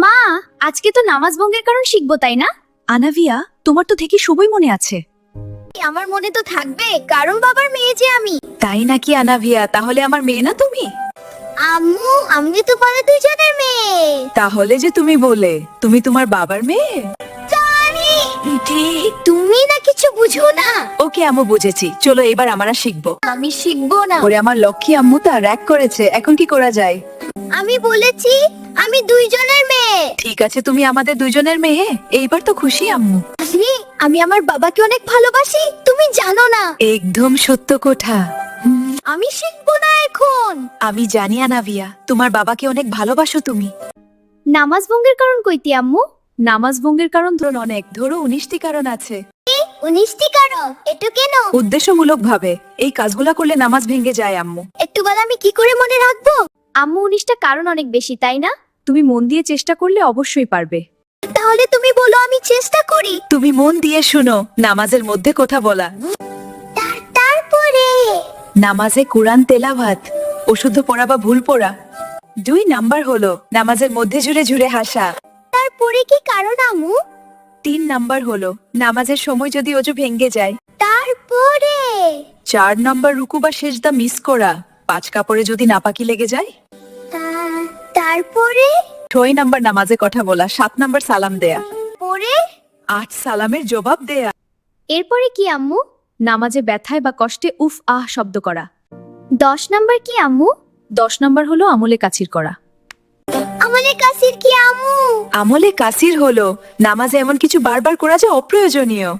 মা, আজকে তো নামাজ ভঙ্গের কারণ শিখবো, তাই না? আনাভিয়া, তোমার তো দেখি সবই মনে আছে। আমার মনে তো থাকবে, কারণ বাবার মেয়ে যে আমি। তাই নাকি আনাভিয়া? তাহলে আমার মেয়ে না তুমি? আম্মু, আমি তো বলে দুইজনের মেয়ে। তাহলে যে তুমি বলে তুমি তোমার বাবার মেয়ে? জানি, তুমি না কিছু বুঝো না। ওকে আম্মু, বুঝেছি। চলো এবার আমরা শিখবো। আমি শিখবো না। ওরে আমার লক্ষ্মী আম্মু তা র‍্যাক করেছে, এখন কি করা যায়? আমি বলেছি আমি দুইজনের মেয়ে। ঠিক আছে, তুমি আমাদের দুইজনের মেয়ে। এইবার তো খুশি আম্মু। আমি আমার বাবাকে অনেক ভালোবাসি, তুমি জানো না। একদম সত্য কথা। আমি শিখবো না এখন। আমি জানি আনাভিয়া, তোমার বাবাকে অনেক ভালোবাসো তুমি। নামাজ ভঙ্গের কারণ কইতি আম্মু? নামাজ ভঙ্গের কারণ ধরুন অনেক, ধরো 19টি কারণ আছে। 19টি কারণ? একটু কেন? উদ্দেশ্যমূলক ভাবে এই কাজগুলা করলে নামাজ ভেঙে যায় আম্মু। একটু বল, আমি কি করে মনে রাখবো? আম্মু, 19টা কারণ অনেক বেশি, তাই না? তুমি মন দিয়ে চেষ্টা করলে অবশ্যই পারবে। তাহলে তুমি বলো, আমি চেষ্টা করি। তুমি মন দিয়ে শুনো নামাজের মধ্যে কথা বলা, তারপরে নামাজে কোরআন তেলাওয়াত, অশুদ্ধ পড়া বা ভুল পড়া। 2 নাম্বার হলো নামাজের মধ্যে জুড়ে জুড়ে হাসা। তারপরে কি কারণ আম্মু? 3 নাম্বার হলো নামাজের সময় যদি অজু ভেঙে যায়। তারপরে 4 নাম্বার রুকু বা সেজদা মিস করা। 5 কাপড়ে যদি নাপাকি লেগে যায়। তারপরে 6 নাম্বার নামাজে কথা বলা। 7 নাম্বার সালাম দেয়া। পরে 8 সালামের জবাব দেয়া। এরপরে কি আম্মু? নামাজে ব্যথায় বা কষ্টে উফ আহ শব্দ করা। 10 নাম্বার কি আম্মু? 10 নাম্বার হলো আমলে কাসির করা। আমলে কাসির কি আম্মু? আমলে কাসির হলো নামাজে এমন কিছু বারবার করা যা অপ্রয়োজনীয়।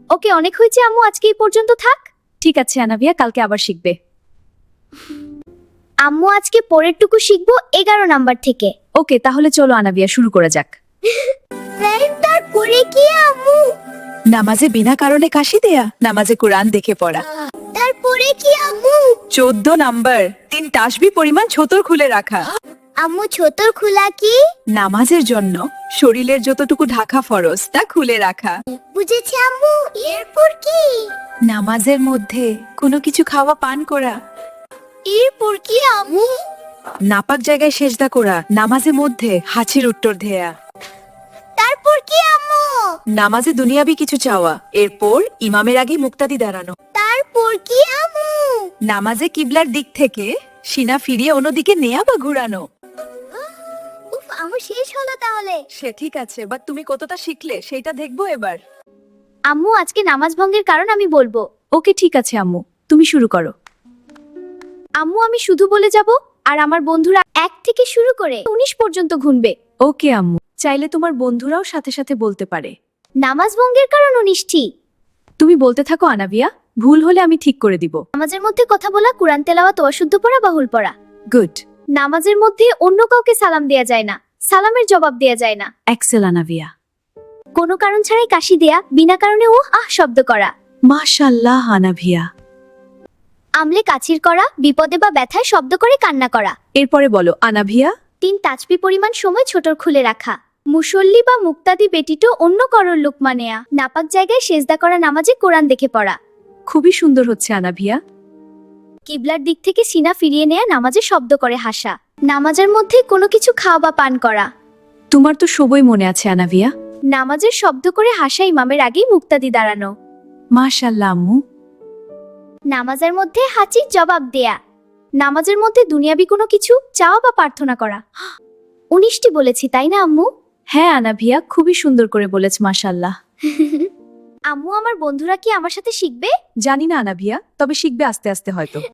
ওকে, অনেক হয়েছে আম্মু, আজকে এই পর্যন্ত থাক। ঠিক আছে আনাভিয়া, কালকে আবার শিখবে। আম্মু, আজকে পরেরটুকু শিখবো 11 নাম্বার থেকে। ওকে, তাহলে চলো আনাভিয়া, শুরু করা যাক। তারপরে কি আম্মু? নামাজে বিনা কারণে কাশি দেয়া। নামাজে কোরআন দেখে পড়া। তারপরে কি আম্মু? 14 নাম্বার 3 তাসবিহ পরিমাণ ছতর খুলে রাখা। আম্মু, ছোটর খোলা কি? নামাজের জন্য শরীরের যতটুকু ঢাকা ফরজ তা খুলে রাখা। বুঝেছি আম্মু। এরপর কি? নামাজের মধ্যে কোনো কিছু খাওয়া পান করা। এরপর কি আম্মু? নাপাক জায়গায় সেজদা করা। নামাজের মধ্যে হাঁচির উত্তর দেয়া। তারপর কি আম্মু? নামাজে দুনিয়াবি কিছু চাওয়া। এরপর ইমামের আগে মুক্তাদি দাঁড়ানো। তারপর কি আম্মু? নামাজে কিবলার দিক থেকে সিনা ফিরিয়ে অন্যদিকে নেয়া বা ঘুরানো। উফ, আমার শেষ হলো তাহলে। সে ঠিক আছে, বাট তুমি কতটা শিখলে সেটা দেখবো এবার। আম্মু, আজকে নামাজ ভঙ্গের কারণ আমি বলবো। ওকে ঠিক আছে আম্মু, তুমি শুরু করো। আম্মু, আমি শুধু বলে যাব, আর আমার বন্ধুরা 1 থেকে শুরু করে 19 পর্যন্ত গুনবে। ওকে আম্মু, চাইলে তোমার বন্ধুরাও সাথে সাথে বলতে পারে। নামাজ ভঙ্গের কারণ 19টি। তুমি বলতে থাকো আনাভিয়া, ভুল হলে আমি ঠিক করে দিব। নামাজের মধ্যে কথা বলা, কুরআন তেলাওয়াত, অশুদ্ধ পড়া বা ভুল পড়া। গুড। নামাজের মধ্যে অন্য কাউকে সালাম দেয়া যায় না, সালামের জবাব দেয়া যায় না। এক্সেল আনাভিয়া। কোনো কারণ ছাড়াই কাশি দেয়া, বিনা কারণে ও আহ শব্দ করা। মাশাআল্লাহ আনাভিয়া। আমলে কাচির করা, বিপদে বা ব্যথায় শব্দ করে কান্না করা। এরপরে বলো আনাভিয়া। 3 তাজবি পরিমাণ সময় ছোটর খুলে রাখা। মুসল্লি বা মুক্তাদি ব্যতীত অন্য করর লুকমা নেয়া। নাপাক জায়গায় সেজদা করা, নামাজে কোরআন দেখে পড়া। খুবই সুন্দর হচ্ছে আনাভিয়া। কিবলার দিক থেকে সিনা ফিরিয়ে নেয়া, নামাজে শব্দ করে হাসা। নামাজের মধ্যে কোনো কিছু খাওয়া বা পান করা। তোমার তো সবই মনে আছে আনাভিয়া। নামাজের শব্দ করে হাসা, ইমামের আগেই মুক্তাদি দাঁড়ানো। মাশাআল্লাহ আম্মু। নামাজের মধ্যে হাঁচির জবাব দেয়া। নামাজের মধ্যে দুনিয়াবি কোনো কিছু চাওয়া বা প্রার্থনা করা। 19টি বলেছি, তাই না আম্মু? হ্যাঁ আনাভিয়া, খুবই সুন্দর করে বলেছ, মাশাআল্লাহ। আম্মু, আমার বন্ধুরা কি আমার সাথে শিখবে? জানি না আনাভিয়া, তবে শিখবে আস্তে আস্তে হয়তো।